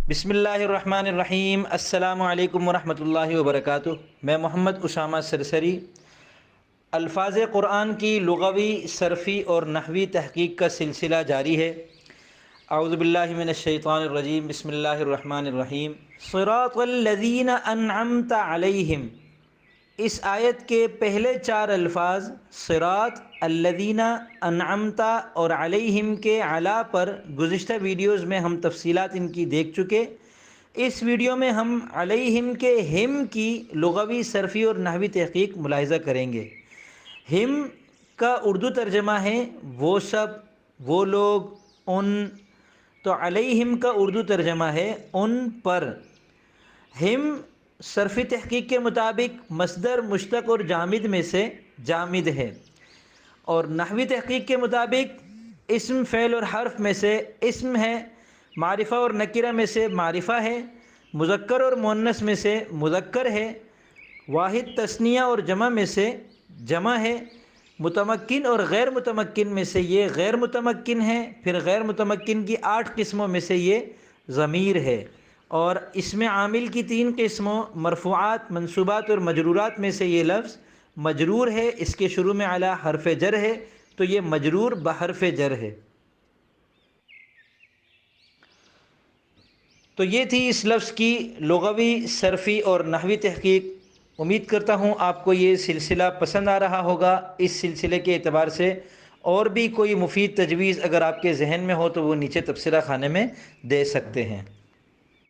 بسم اللہ الرحمن الرحیم۔ السلام علیکم ورحمۃ اللہ وبرکاتہ۔ میں محمد اسامہ سرسری الفاظ قرآن کی لغوی، صرفی اور نحوی تحقیق کا سلسلہ جاری ہے۔ اعوذ باللہ من الشیطان الرجیم، بسم اللہ الرحمن الرحیم۔ صراط الذین انعمت علیہم، اس آیت کے پہلے 4 الفاظ صراط، الذین، انعمت اور علیہم کے علا پر گزشتہ ویڈیوز میں ہم تفصیلات ان کی دیکھ چکے۔ اس ویڈیو میں ہم علیہم کے ہم کی لغوی، صرفی اور نحوی تحقیق ملاحظہ کریں گے۔ ہم کا اردو ترجمہ ہے وہ سب، وہ لوگ، ان، تو علیہم کا اردو ترجمہ ہے ان پر۔ ہم صرفی تحقیق کے مطابق مصدر، مشتق اور جامد میں سے جامد ہے، اور نحوی تحقیق کے مطابق اسم، فعل اور حرف میں سے اسم ہے، معرفہ اور نکرہ میں سے معرفہ ہے، مذکر اور مؤنث میں سے مذکر ہے، واحد تثنیہ اور جمع میں سے جمع ہے، متمکن اور غیر متمکن میں سے یہ غیر متمکن ہے، پھر غیر متمکن کی 8 قسموں میں سے یہ ضمیر ہے، اور اسم عامل کی 3 قسموں مرفوعات، منصوبات اور مجرورات میں سے یہ لفظ مجرور ہے، اس کے شروع میں علی حرف جر ہے تو یہ مجرور بحرف جر ہے۔ تو یہ تھی اس لفظ کی لغوی، صرفی اور نحوی تحقیق۔ امید کرتا ہوں آپ کو یہ سلسلہ پسند آ رہا ہوگا۔ اس سلسلے کے اعتبار سے اور بھی کوئی مفید تجویز اگر آپ کے ذہن میں ہو تو وہ نیچے تبصرہ خانے میں دے سکتے ہیں۔